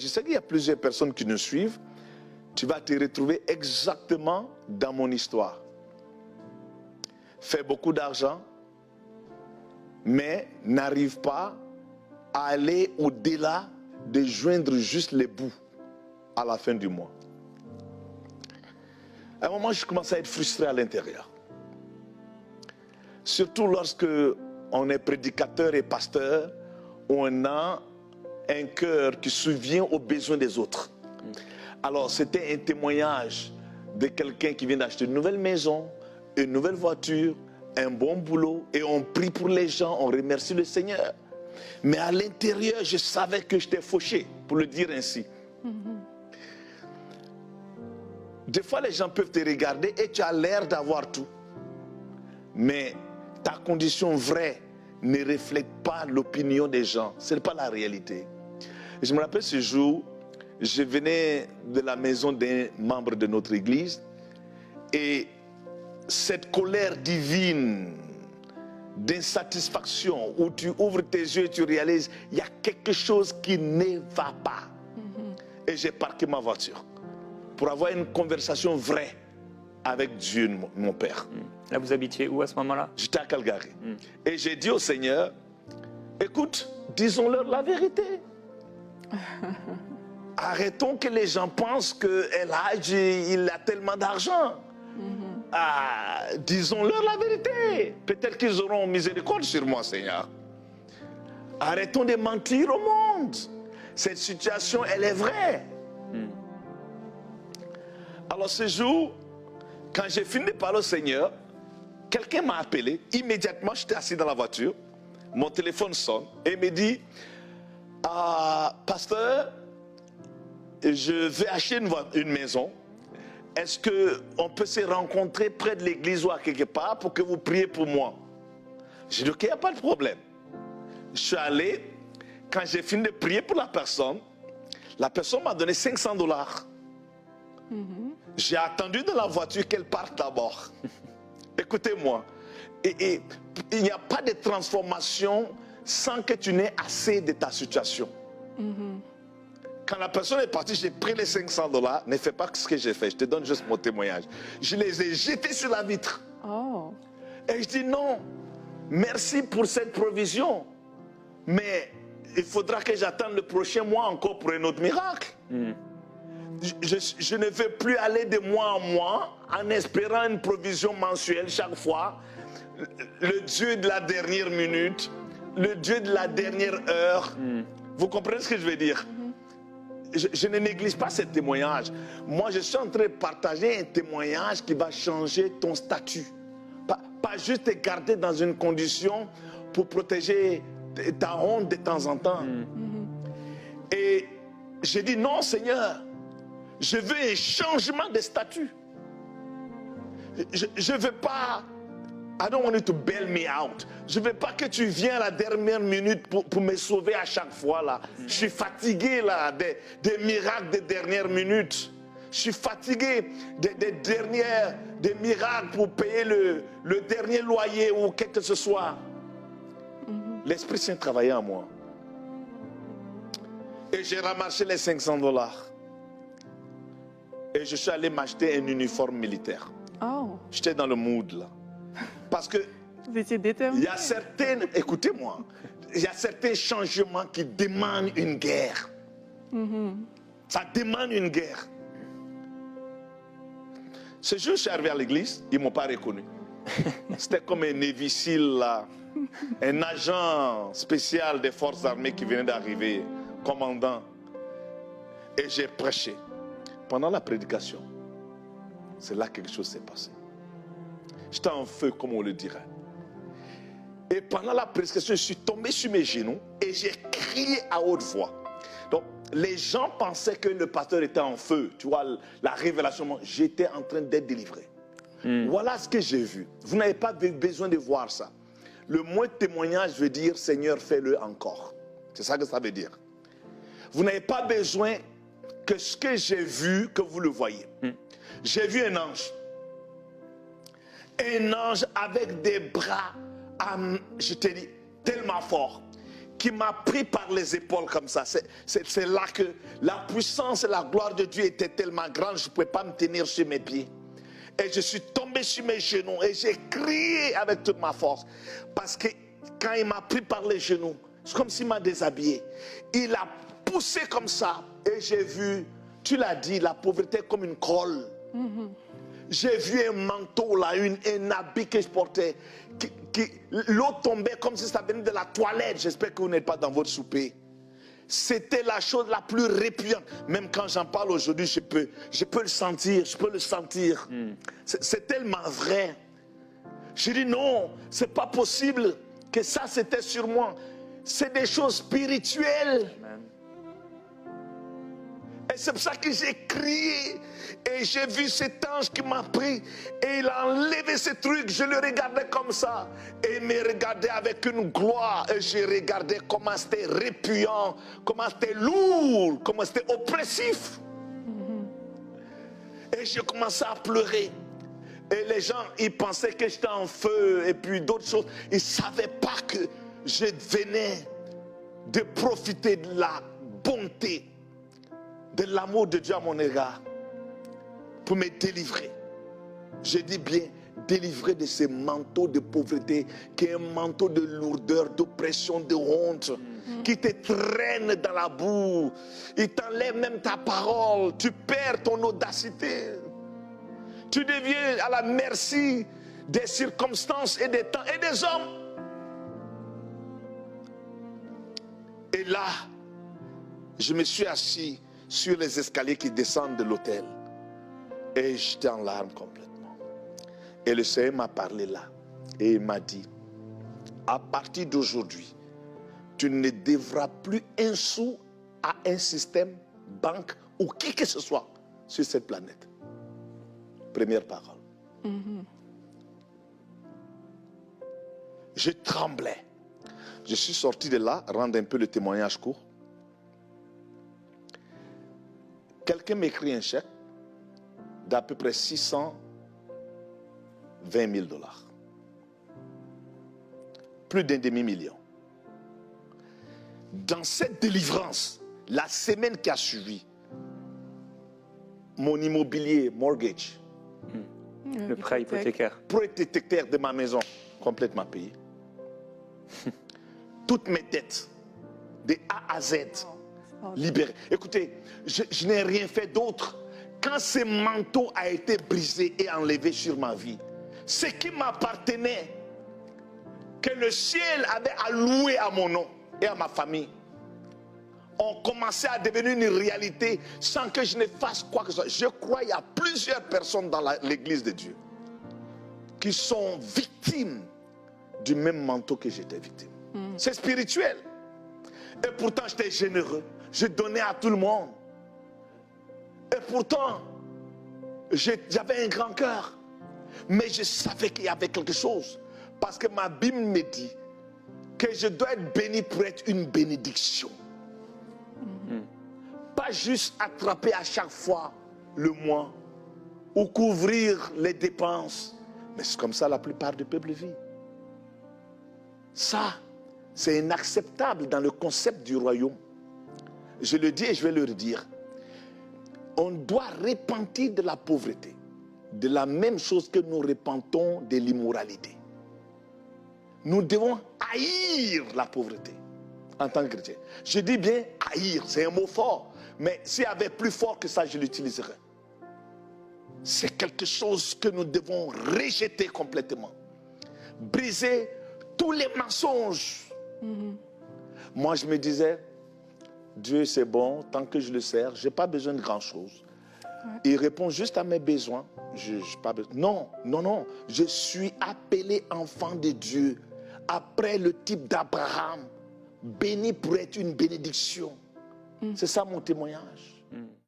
sais qu'il y a plusieurs personnes qui nous suivent. Tu vas te retrouver exactement dans mon histoire. Fais beaucoup d'argent, mais n'arrive pas à aller au-delà de joindre juste les bouts à la fin du mois. À un moment, je commençais à être frustré à l'intérieur. Surtout lorsque on est prédicateur et pasteur, on a un cœur qui subvient aux besoins des autres. Alors, c'était un témoignage de quelqu'un qui vient d'acheter une nouvelle maison, une nouvelle voiture, un bon boulot, et on prie pour les gens, on remercie le Seigneur. Mais à l'intérieur, je savais que j'étais fauché, pour le dire ainsi. Des fois, les gens peuvent te regarder et tu as l'air d'avoir tout. Mais ta condition vraie ne reflète pas l'opinion des gens. Ce n'est pas la réalité. Je me rappelle ce jour, je venais de la maison d'un membre de notre église et cette colère divine d'insatisfaction où tu ouvres tes yeux et tu réalises il y a quelque chose qui ne va pas. Et j'ai parqué ma voiture pour avoir une conversation vraie avec Dieu, mon Père. Là, vous habitiez où à ce moment-là? J'étais à Calgary. Et j'ai dit au Seigneur, écoute, disons-leur la vérité. Arrêtons que les gens pensent qu'El Hadj, il a tellement d'argent. Disons-leur la vérité. Peut-être qu'ils auront miséricorde sur moi, Seigneur. Arrêtons de mentir au monde. Cette situation, elle est vraie. Alors ce jour, quand j'ai fini de parler au Seigneur, quelqu'un m'a appelé. Immédiatement, j'étais assis dans la voiture. Mon téléphone sonne et me dit, pasteur, je vais acheter une maison. Est-ce qu'on peut se rencontrer près de l'église ou à quelque part pour que vous priez pour moi? J'ai dit, ok, il n'y a pas de problème. Je suis allé, quand j'ai fini de prier pour la personne m'a donné $500. J'ai attendu dans la voiture qu'elle parte d'abord. Écoutez-moi, et il n'y a pas de transformation sans que tu n'aies assez de ta situation. Quand la personne est partie, j'ai pris les $500. Ne fais pas ce que j'ai fait. Je te donne juste mon témoignage. Je les ai jetés sur la vitre. Et je dis non, merci pour cette provision. Mais il faudra que j'attende le prochain mois encore pour un autre miracle. Je ne veux plus aller de mois en mois en espérant une provision mensuelle chaque fois. Le Dieu de la dernière minute, le Dieu de la dernière heure. Vous comprenez ce que je veux dire? Je ne néglige pas ce témoignage. Moi, je suis en train de partager un témoignage qui va changer ton statut. Pas juste te garder dans une condition pour protéger ta honte de temps en temps. Et j'ai dit non, Seigneur, je veux un changement de statut. Je ne veux pas... I don't want you to bail me out. Je ne veux pas que tu viennes à la dernière minute pour me sauver à chaque fois. Là. Je suis fatigué là, des miracles des dernières minutes. Je suis fatigué des miracles pour payer le dernier loyer ou quelque que ce soit. L'Esprit Saint travaillait en moi. Et j'ai ramassé les $500. Et je suis allé m'acheter un uniforme militaire. J'étais dans le mood là. Parce que vous étiez déterminé. Il y a certaines, écoutez-moi, il y a certains changements qui demandent une guerre. Ça demande une guerre. Ce jour, je suis arrivé à l'église, ils ne m'ont pas reconnu. C'était comme un Navy SEAL là, un agent spécial des forces armées qui venait d'arriver, commandant. Et j'ai prêché. Pendant la prédication, c'est là que quelque chose s'est passé. J'étais en feu, comme on le dirait. Et pendant la prédication, je suis tombé sur mes genoux et j'ai crié à haute voix. Donc, les gens pensaient que le pasteur était en feu. Tu vois, la révélation, j'étais en train d'être délivré. Voilà ce que j'ai vu. Vous n'avez pas besoin de voir ça. Le mot témoignage veut dire, Seigneur, fais-le encore. C'est ça que ça veut dire. Vous n'avez pas besoin que ce que j'ai vu, que vous le voyez. J'ai vu un ange. Un ange avec des bras, je te dis, tellement forts. qui m'a pris par les épaules comme ça. C'est là que la puissance et la gloire de Dieu étaient tellement grandes, je ne pouvais pas me tenir sur mes pieds. Et je suis tombé sur mes genoux et j'ai crié avec toute ma force. Parce que quand il m'a pris par les genoux, c'est comme s'il m'a déshabillé. Il a poussé comme ça et j'ai vu, tu l'as dit, la pauvreté comme une colle. J'ai vu un manteau là, un habit que je portais. L'eau tombait comme si ça venait de la toilette. J'espère que vous n'êtes pas dans votre souper. C'était la chose la plus répugnante. Même quand j'en parle aujourd'hui, je peux le sentir, je peux le sentir. C'est tellement vrai. Je dis non, c'est pas possible que ça c'était sur moi. C'est des choses spirituelles. Amen. Et c'est pour ça que j'ai crié. Et j'ai vu cet ange qui m'a pris. Et il a enlevé ce truc. Je le regardais comme ça. Et il me regardait avec une gloire. Et je regardais comment c'était répugnant. Comment c'était lourd. Comment c'était oppressif. Et j'ai commencé à pleurer. Et les gens, ils pensaient que j'étais en feu. Et puis d'autres choses. Ils ne savaient pas que je venais de profiter de la bonté, de l'amour de Dieu à mon égard, pour me délivrer. Je dis bien délivrer de ce manteau de pauvreté, qui est un manteau de lourdeur, d'oppression, de honte, qui te traîne dans la boue. Il t'enlève même ta parole. Tu perds ton audacité. Tu deviens à la merci des circonstances et des temps et des hommes. Et là, je me suis assis sur les escaliers qui descendent de l'hôtel. Et j'étais en larmes complètement. Et le Seigneur m'a parlé là. Et il m'a dit, à partir d'aujourd'hui, tu ne devras plus un sou à un système, banque ou qui que ce soit sur cette planète. Première parole. Je tremblais. Je suis sorti de là, rendre un peu le témoignage court. Quelqu'un m'écrit un chèque d'à peu près 620 000 $. Plus d'un demi-million. Dans cette délivrance, la semaine qui a suivi, mon immobilier, mortgage, Le prêt hypothécaire. prêt hypothécaire de ma maison, complètement payé. Toutes mes dettes, de A à Z, libérées. Écoutez, je n'ai rien fait d'autre. Quand ce manteau a été brisé et enlevé sur ma vie, ce qui m'appartenait, que le ciel avait alloué à mon nom et à ma famille, ont commencé à devenir une réalité sans que je ne fasse quoi que ce soit. Je crois qu'il y a plusieurs personnes dans l'église de Dieu qui sont victimes du même manteau que j'étais victime. C'est spirituel. Et pourtant, j'étais généreux. Je donnais à tout le monde. Et pourtant, j'avais un grand cœur. Mais je savais qu'il y avait quelque chose. Parce que ma Bible me dit que je dois être béni pour être une bénédiction. Pas juste attraper à chaque fois le mois ou couvrir les dépenses. Mais c'est comme ça la plupart du peuple vit. Ça, c'est inacceptable dans le concept du royaume. Je le dis et je vais le redire. On doit repentir de la pauvreté, de la même chose que nous repentons de l'immoralité. Nous devons haïr la pauvreté en tant que chrétien. Je dis bien haïr, c'est un mot fort, mais s'il y avait plus fort que ça, je l'utiliserais. C'est quelque chose que nous devons rejeter complètement. Briser tous les mensonges. Moi, je me disais, Dieu c'est bon, tant que je le sers, je n'ai pas besoin de grand-chose. Il répond juste à mes besoins. Pas besoin. Non, non, non. Je suis appelé enfant de Dieu. Après le type d'Abraham, béni pour être une bénédiction. C'est ça mon témoignage.